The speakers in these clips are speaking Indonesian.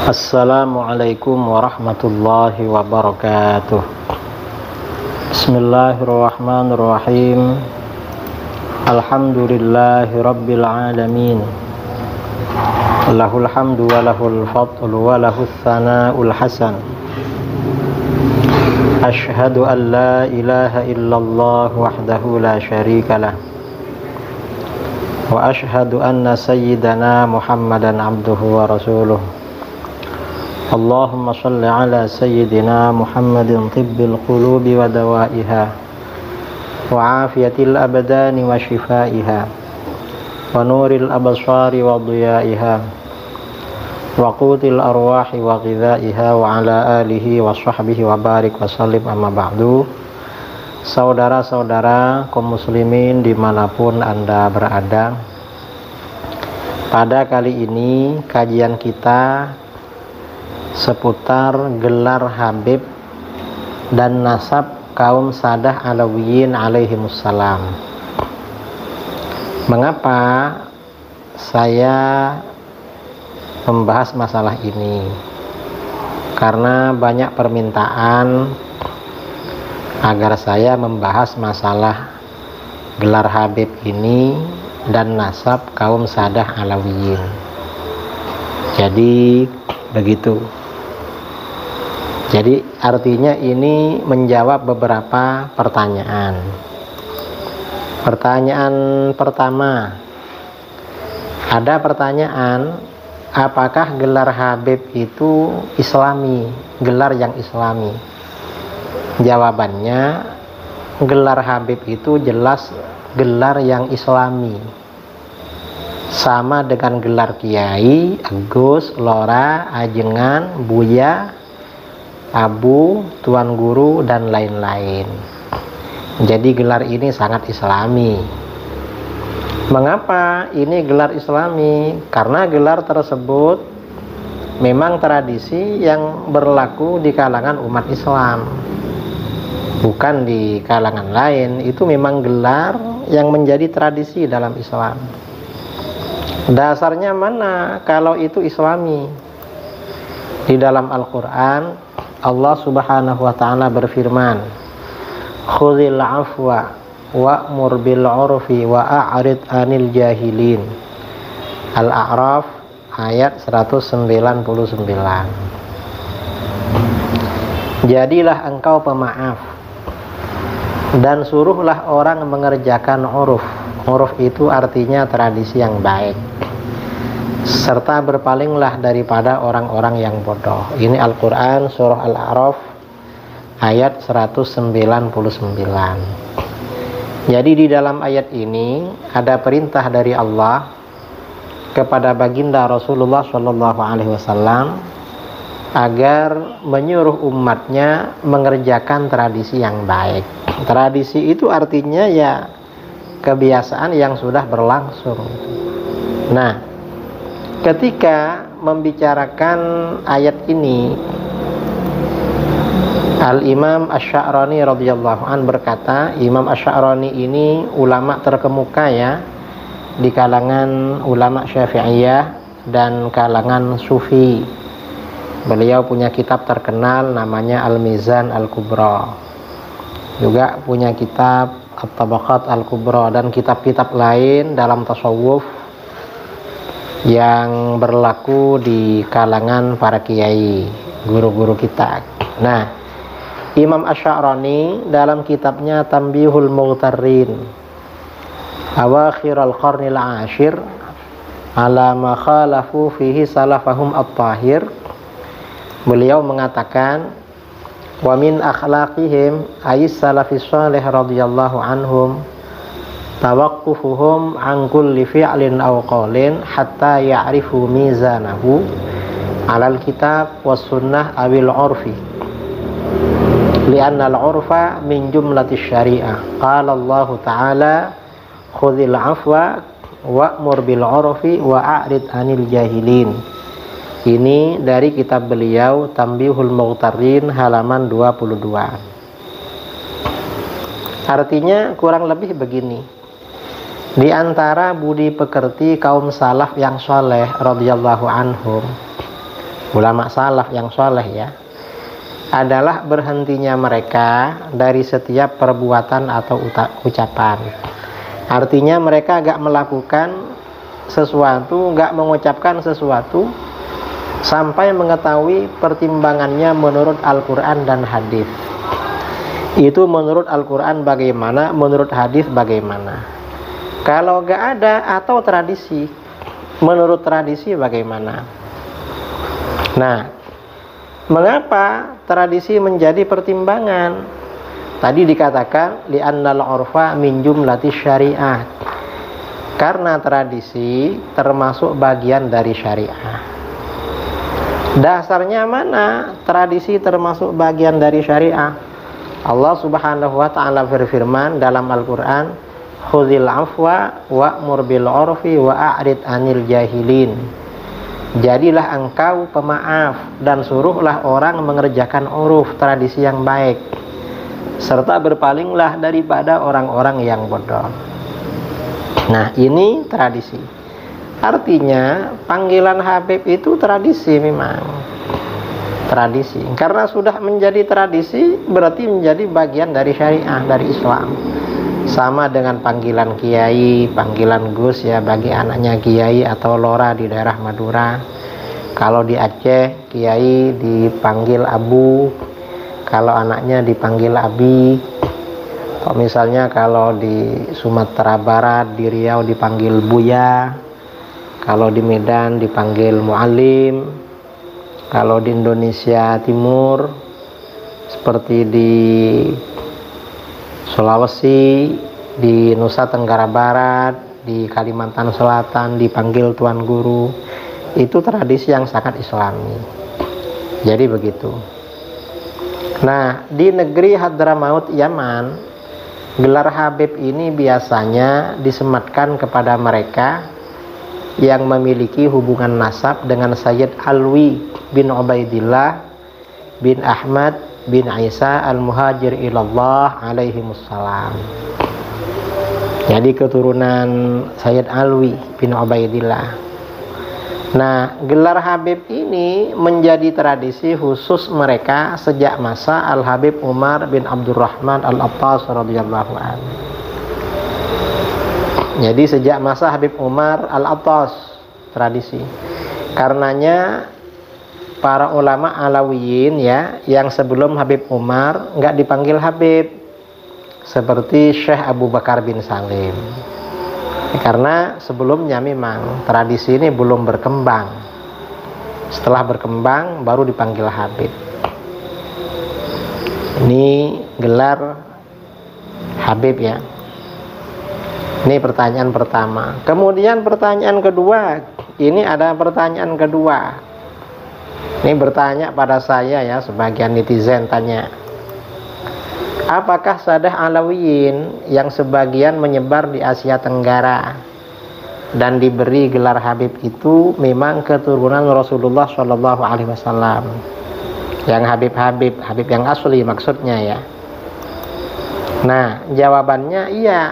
Assalamualaikum warahmatullahi wabarakatuh. Bismillahirrahmanirrahim. Alhamdulillahi rabbil alamin. Lahul hamdu wa lahul fadlu wa lahus tsana'ul hasan. Asyhadu an la ilaha illallah wahdahu la syarikalah. Wa asyhadu anna sayyidana Muhammadan abduhu wa rasuluh. Allahumma salli ala sayyidina Muhammadin tibbil qulubi wa dawaiha wa afiyatil abdani wa shifaiha wa nuril absari wa diyaiha wa qutil arwahi wa ghidhaiha wa ala alihi wa sahbihi wa barik wa sallim, amma ba'du. Saudara-saudara kaum muslimin dimanapun Anda berada, pada kali ini kajian kita seputar gelar Habib dan nasab kaum Sadah Alawiyin alaihimussalam. Mengapa saya membahas masalah ini? Karena banyak permintaan agar saya membahas masalah gelar Habib ini dan nasab kaum Sadah Alawiyin. Jadi begitu. Jadi artinya ini menjawab beberapa pertanyaan. Pertanyaan pertama, ada pertanyaan, apakah gelar Habib itu Islami, gelar yang Islami? Jawabannya, gelar Habib itu jelas gelar yang Islami, sama dengan gelar Kiai, Agus, Lora, Ajengan, Buya, Abu, Tuan Guru, dan lain-lain. Jadi gelar ini sangat Islami. Mengapa ini gelar Islami? Karena gelar tersebut memang tradisi yang berlaku di kalangan umat Islam, bukan di kalangan lain. Itu memang gelar yang menjadi tradisi dalam Islam. Dasarnya mana kalau itu Islami? Di dalam Al-Quran Allah subhanahu wa ta'ala berfirman, khudhil afwa wa'mur bil urfi wa a'rid anil jahilin. Al-A'raf ayat 199. Jadilah engkau pemaaf dan suruhlah orang mengerjakan uruf. Uruf itu artinya tradisi yang baik, serta berpalinglah daripada orang-orang yang bodoh. Ini Al-Quran surah Al-A'raf ayat 199. Jadi di dalam ayat ini ada perintah dari Allah kepada baginda Rasulullah SAW agar menyuruh umatnya mengerjakan tradisi yang baik. Tradisi itu artinya ya kebiasaan yang sudah berlangsung. Nah, ketika membicarakan ayat ini, Al-Imam Asy-Sya'rani radhiyallahu an berkata, Imam Asy-Sya'rani ini ulama terkemuka ya di kalangan ulama Syafi'iyah dan kalangan Sufi. Beliau punya kitab terkenal namanya Al-Mizan Al-Kubra. Juga punya kitab At-Tabaqat Al-Kubra dan kitab-kitab lain dalam tasawuf yang berlaku di kalangan para kiai, guru-guru kita. Nah, Imam Asy-Sya'rani dalam kitabnya Tanbihul Mughtarrin Awakhir al-Qarnil Ashir ala ma khalafu fihi salafahum at-tahir, beliau mengatakan, wa min akhlaqihim ayis salafis salih radhiyallahu anhum tawaqqufuhum an kulli fi'lin aw qawlin hatta ya'rifu mizanahu 'alal kitab was sunnah awil 'urfi li'anna al-'urfa min jumlatis syari'ah. Qala Allah ta'ala khudhil 'afwa wa'mur bil 'urfi wa a'rid 'anil jahilin. Ini dari kitab beliau Tanbihul Mughtarrin halaman 22. Artinya kurang lebih begini. Di antara budi pekerti kaum salaf yang soleh radhiyallahu anhum ulama salaf yang soleh ya, adalah berhentinya mereka dari setiap perbuatan atau ucapan. Artinya mereka gak melakukan sesuatu, gak mengucapkan sesuatu sampai mengetahui pertimbangannya menurut Al-Quran dan hadis. Itu menurut Al-Quran bagaimana, menurut hadis bagaimana. Kalau gak ada, atau tradisi, menurut tradisi bagaimana. Nah, mengapa tradisi menjadi pertimbangan? Tadi dikatakan li'annal 'urfa min jumlati syariah. Karena tradisi termasuk bagian dari syariah. Dasarnya mana tradisi termasuk bagian dari syariah? Allah Subhanahu wa ta'ala berfirman dalam Al-Qur'an, "Khudzil 'afwa wa'mur bil 'urfi wa a'rid 'anil jahilin." Jadilah engkau pemaaf dan suruhlah orang mengerjakan uruf, tradisi yang baik, serta berpalinglah daripada orang-orang yang bodoh. Nah, ini tradisi. Artinya panggilan Habib itu tradisi, memang tradisi. Karena sudah menjadi tradisi, berarti menjadi bagian dari syariah, dari Islam. Sama dengan panggilan kiai, panggilan Gus ya bagi anaknya kiai atau lora di daerah Madura. Kalau di Aceh, kiai dipanggil Abu, kalau anaknya dipanggil Abi. Atau misalnya kalau di Sumatera Barat, di Riau dipanggil Buya, kalau di Medan dipanggil Mu'alim, kalau di Indonesia Timur seperti di Sulawesi, di Nusa Tenggara Barat, di Kalimantan Selatan dipanggil Tuan Guru. Itu tradisi yang sangat Islami. Jadi begitu. Nah, di negeri Hadramaut Yaman, gelar Habib ini biasanya disematkan kepada mereka yang memiliki hubungan nasab dengan Sayyid Alwi bin Ubaidillah bin Ahmad bin Isa al-Muhajir ilallah alaihimussalam. Jadi keturunan Sayyid Alwi bin Ubaidillah. Nah, gelar Habib ini menjadi tradisi khusus mereka sejak masa Al-Habib Umar bin Abdurrahman Al-Attas radhiyallahu anhu. Jadi sejak masa Habib Umar Al-Attas tradisi. Karenanya para ulama Alawiyin ya, yang sebelum Habib Umar nggak dipanggil Habib, seperti Syekh Abu Bakar bin Salim. Karena sebelumnya memang tradisi ini belum berkembang. Setelah berkembang baru dipanggil Habib. Ini gelar Habib ya. Ini pertanyaan pertama. Kemudian pertanyaan kedua. Ini ada pertanyaan kedua. Ini bertanya pada saya ya, sebagian netizen tanya, apakah Sadah Alawiyin yang sebagian menyebar di Asia Tenggara dan diberi gelar Habib itu memang keturunan Rasulullah Shallallahu Alaihi Wasallam? Yang Habib yang asli maksudnya ya. Nah, jawabannya iya,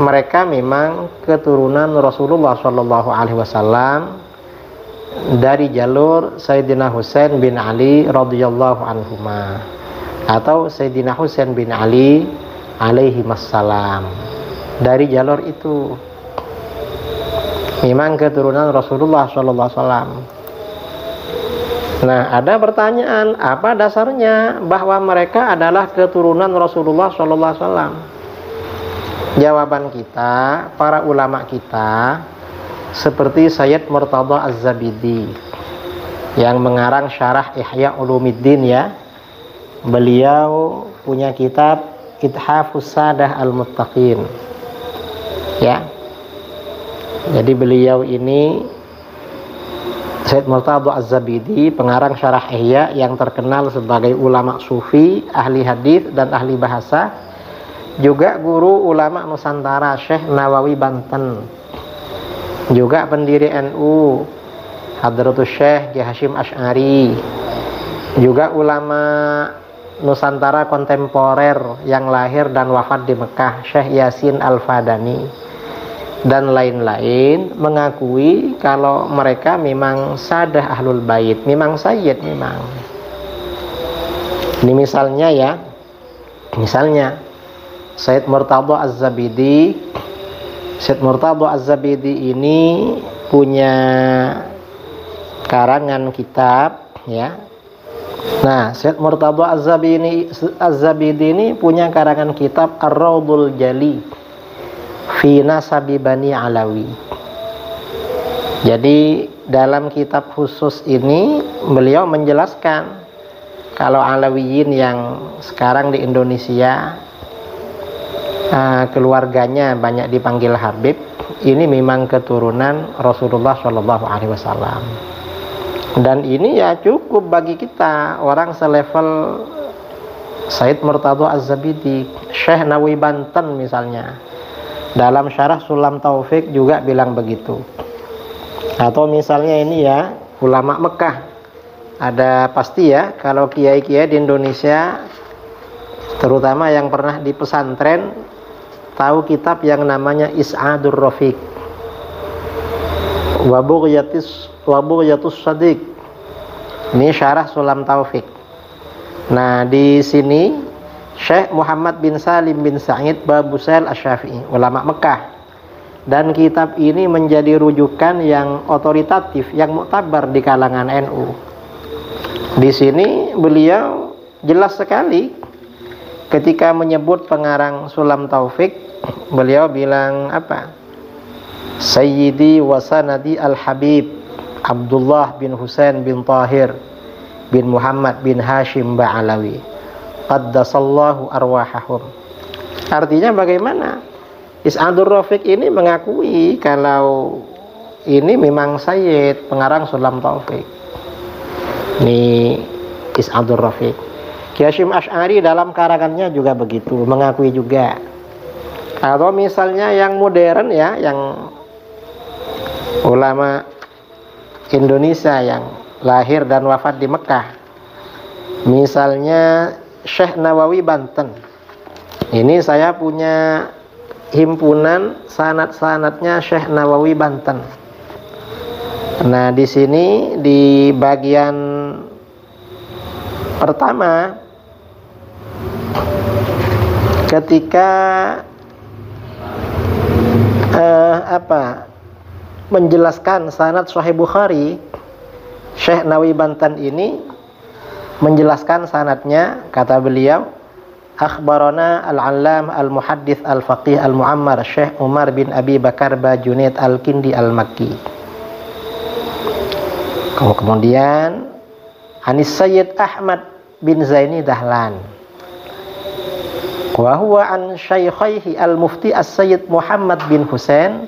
mereka memang keturunan Rasulullah Shallallahu Alaihi Wasallam dari jalur Sayyidina Husain bin Ali radhiyallahu anhuma, atau Sayyidina Husain bin Ali alaihi wassalam. Dari jalur itu memang keturunan Rasulullah sallallahu alaihi wasallam. Nah, ada pertanyaan, apa dasarnya bahwa mereka adalah keturunan Rasulullah sallallahu alaihi wasallam? Jawaban kita, para ulama kita seperti Sayyid Murtada Az-Zabidi yang mengarang syarah Ihya Ulumuddin ya. Beliau punya kitab Ithafus Sadah Al-Muttaqin ya. Jadi beliau ini Sayyid Murtada Az-Zabidi, pengarang syarah Ihya yang terkenal sebagai ulama sufi, ahli hadis dan ahli bahasa, juga guru ulama Nusantara Syekh Nawawi Banten, juga pendiri NU Hadratus Syekh Ki Hasyim Asy'ari, juga ulama Nusantara kontemporer yang lahir dan wafat di Mekah Syekh Yasin Al-Fadani. dan lain-lain mengakui kalau mereka memang sadah ahlul bait, memang sayyid memang. Ini misalnya ya, misalnya Sayyid Murtadha Az-Zabidi. Sayyid Murtadha Az-Zabidi ini punya karangan kitab ya. Nah, Sayyid Murtadha Az-Zabidi ini punya karangan kitab Ar-Raudhul Jali fi Nasabi Bani Alawi. Jadi dalam kitab khusus ini beliau menjelaskan kalau Alawiyin yang sekarang di Indonesia keluarganya banyak dipanggil Habib, ini memang keturunan Rasulullah Shallallahu Alaihi Wasallam. Dan ini ya cukup bagi kita orang selevel Sayyid Murtadha Az-Zabidi. Syekh Nawawi Banten misalnya dalam syarah Sulam Taufik juga bilang begitu. Atau misalnya ini ya ulama Mekah, ada pasti ya kalau kiai-kiai di Indonesia terutama yang pernah di pesantren tahu kitab yang namanya Is'adur Rafiq wa Bughyatus Shadiq. Ini syarah Sulam Taufik. Nah, di sini Syekh Muhammad bin Salim bin Sa'id Babusail Asy-Syafi'i, ulama Mekah. Dan kitab ini menjadi rujukan yang otoritatif, yang muktabar di kalangan NU. Di sini beliau jelas sekali ketika menyebut pengarang Sulam Taufik, beliau bilang apa? Sayyidi wa sanadi al-Habib Abdullah bin Husain bin Tahir bin Muhammad bin Hashim Ba'alawi qaddasallahu arwahahum. Artinya bagaimana? Is'adur Rafiq ini mengakui kalau ini memang Sayyid pengarang Sulam Taufik. Ini Is'adur Rafiq. Ki Hasyim Asy'ari dalam karangannya juga begitu, mengakui juga. Atau misalnya yang modern ya, yang ulama Indonesia yang lahir dan wafat di Mekah. Misalnya Syekh Nawawi Banten. Ini saya punya himpunan sanad-sanadnya Syekh Nawawi Banten. Nah, di sini di bagian pertama ketika menjelaskan sanad Sahih Bukhari, Syekh Nawawi Banten ini menjelaskan sanadnya, kata beliau, akhbarana al-allam al-muhaddits al-faqih al-mu'ammar Syekh Umar bin Abi Bakar Bajunaid al-Kindi al-Makki. Kemudian Anis Sayyid Ahmad bin Zaini Dahlan wa huwa an syaikhaihi al-mufti as-Sayyid Muhammad bin Husain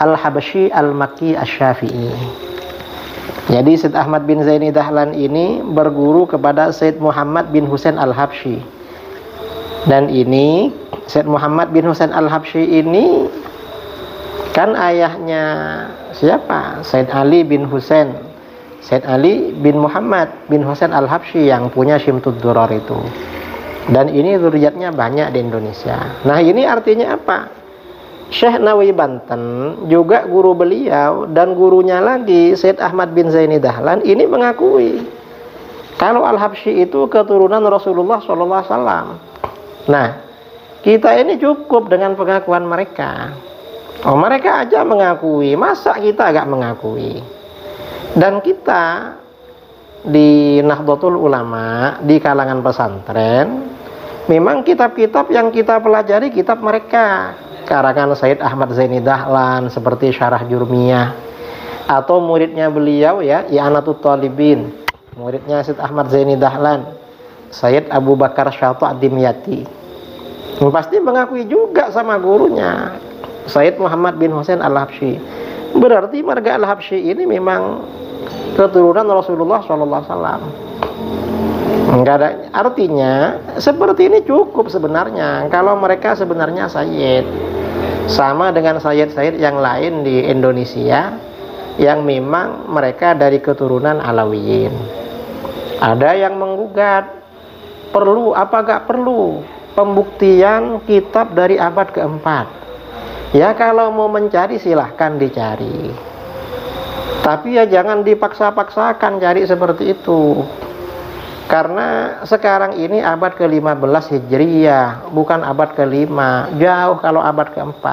al-Habasyi al-Makki asy-Syafi'i. Jadi Sayyid Ahmad bin Zaini Dahlan ini berguru kepada Sayyid Muhammad bin Husain al-Habsyi. Dan ini Sayyid Muhammad bin Husain al-Habsyi ini kan ayahnya siapa? Sayyid Ali bin Husain, Sayyid Ali bin Muhammad bin Husain al-Habsyi yang punya Syimtud Durar itu. Dan ini zuriatnya banyak di Indonesia. Nah, ini artinya apa? Syekh Nawawi Banten juga guru beliau dan gurunya lagi Sayyid Ahmad bin Zaini Dahlan ini mengakui kalau Al-Habsyi itu keturunan Rasulullah SAW. Nah, kita ini cukup dengan pengakuan mereka. Oh, mereka aja mengakui, masa kita agak mengakui? Dan kita di Nahdlatul Ulama, di kalangan pesantren, memang kitab-kitab yang kita pelajari kitab mereka. Karangan Sayyid Ahmad Zaini Dahlan seperti Syarah Jurmiyah, atau muridnya beliau ya, I'anatut Talibin, muridnya Sayyid Ahmad Zaini Dahlan, Sayyid Abu Bakar Syata' Dimyati. Pasti mengakui juga sama gurunya Sayyid Muhammad bin Husain al-Habsyi. Berarti marga al-Habsyi ini memang keturunan Rasulullah SAW. Enggak ada artinya seperti ini cukup sebenarnya kalau mereka sebenarnya Sayyid, sama dengan Sayyid-Sayyid yang lain di Indonesia yang memang mereka dari keturunan Alawiyin. Ada yang menggugat perlu apa gak perlu pembuktian kitab dari abad keempat. Ya kalau mau mencari silahkan dicari, tapi ya jangan dipaksa-paksakan cari seperti itu. Karena sekarang ini abad ke-15 Hijriyah, bukan abad ke-5, jauh kalau abad ke-4.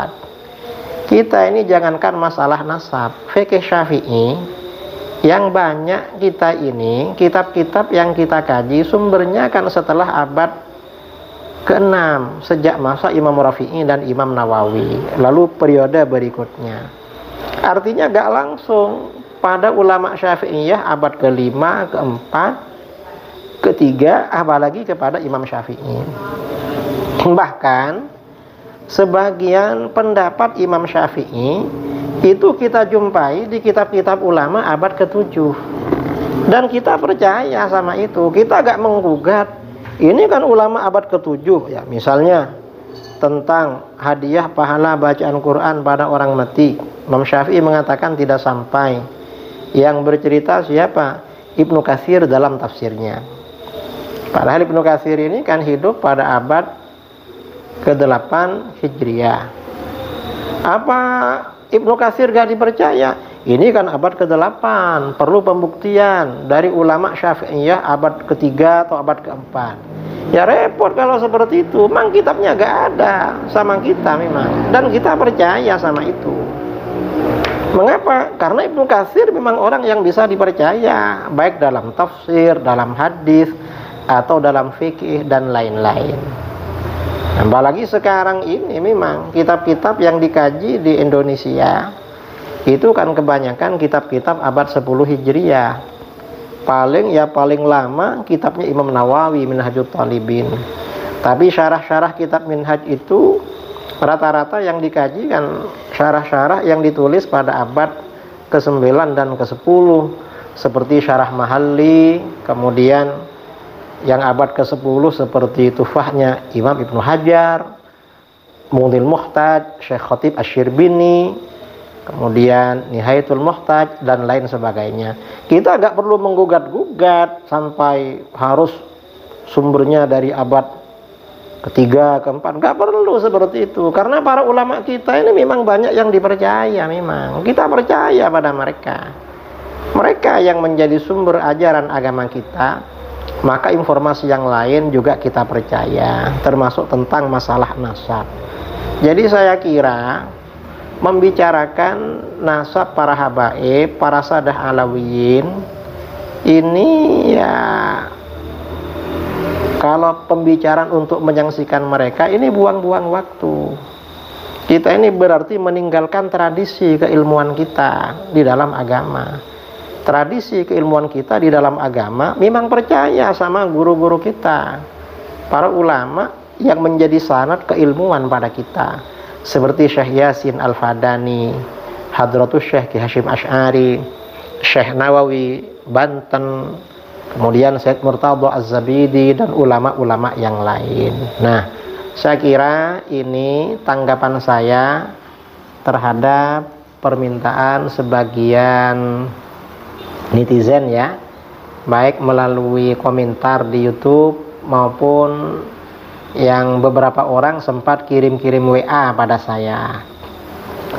Kita ini jangankan masalah nasab, fikih Syafi'i yang banyak kita ini, kitab-kitab yang kita kaji sumbernya kan setelah abad ke-6, sejak masa Imam Rafi'i dan Imam Nawawi, lalu periode berikutnya. Artinya gak langsung pada ulama Syafi'iyah abad ke-5, ke-4, ke-3, apalagi kepada Imam Syafi'i. Bahkan sebagian pendapat Imam Syafi'i itu kita jumpai di kitab-kitab ulama abad ke-7, dan kita percaya sama itu. Kita gak menggugat. Ini kan ulama abad ke-7 ya, misalnya tentang hadiah pahala bacaan Quran pada orang mati, Imam Syafi'i mengatakan tidak sampai. Yang bercerita siapa? Ibnu Katsir dalam tafsirnya. Padahal Ibnu Katsir ini kan hidup pada abad ke-8 Hijriyah. Apa Ibnu Katsir gak dipercaya? Ini kan abad ke-8, perlu pembuktian dari ulama Syafi'iyah abad ke-3 atau abad ke-4. Ya repot kalau seperti itu. Memang kitabnya gak ada sama kita memang, dan kita percaya sama itu. Mengapa? Karena Ibnu Katsir memang orang yang bisa dipercaya, baik dalam tafsir, dalam hadis, atau dalam fikih dan lain-lain. Apalagi sekarang ini memang kitab-kitab yang dikaji di Indonesia itu kan kebanyakan kitab-kitab abad 10 Hijriyah. Paling lama kitabnya Imam Nawawi, Minhajut Thalibin. Tapi syarah-syarah kitab Minhaj itu rata-rata yang dikaji kan syarah-syarah yang ditulis pada abad ke-9 dan ke-10, seperti Syarah Mahalli, kemudian yang abad ke-10 seperti Tufahnya Imam Ibnu Hajar, Munil Muhtaj, Syekh Khatib Asy-Syirbini, kemudian Nihayatul Muhtaj, dan lain sebagainya. Kita agak perlu menggugat-gugat sampai harus sumbernya dari abad ke-3, ke-4. Gak perlu seperti itu, karena para ulama kita ini memang banyak yang dipercaya. Memang kita percaya pada mereka yang menjadi sumber ajaran agama kita. Maka informasi yang lain juga kita percaya, termasuk tentang masalah nasab. Jadi saya kira membicarakan nasab para habaib, para sadah alawiyin, ini ya kalau pembicaraan untuk menyaksikan mereka ini buang-buang waktu. Kita ini berarti meninggalkan tradisi keilmuan kita di dalam agama. Tradisi keilmuan kita di dalam agama memang percaya sama guru-guru kita, para ulama yang menjadi sanad keilmuan pada kita, seperti Syekh Yasin Al-Fadani, Hadratus Syekh Ki Hasyim Asy'ari, Syekh Nawawi Banten, kemudian Syekh Murtadha Az-Zabidi, dan ulama-ulama yang lain. Nah, saya kira ini tanggapan saya terhadap permintaan sebagian netizen ya, baik melalui komentar di YouTube maupun yang beberapa orang sempat kirim-kirim WA pada saya.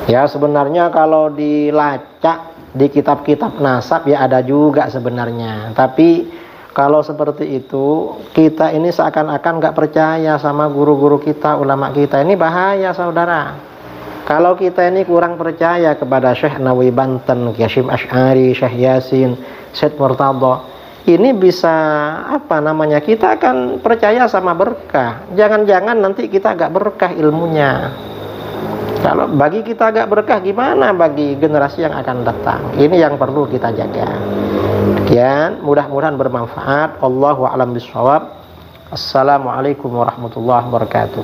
Ya sebenarnya kalau dilacak di kitab-kitab nasab ya ada juga sebenarnya, tapi kalau seperti itu kita ini seakan-akan gak percaya sama guru-guru kita, ulama kita. Ini bahaya saudara. Kalau kita ini kurang percaya kepada Syekh Nawawi Banten, Ki Hasyim Asy'ari, Syekh Yasin, Syekh Murtadha, ini bisa kita akan percaya sama berkah. Jangan-jangan nanti kita agak berkah ilmunya. Kalau bagi kita agak berkah, gimana bagi generasi yang akan datang? Ini yang perlu kita jaga. Sekian, mudah-mudahan bermanfaat. Allahu a'lam bishawab. Assalamualaikum warahmatullahi wabarakatuh.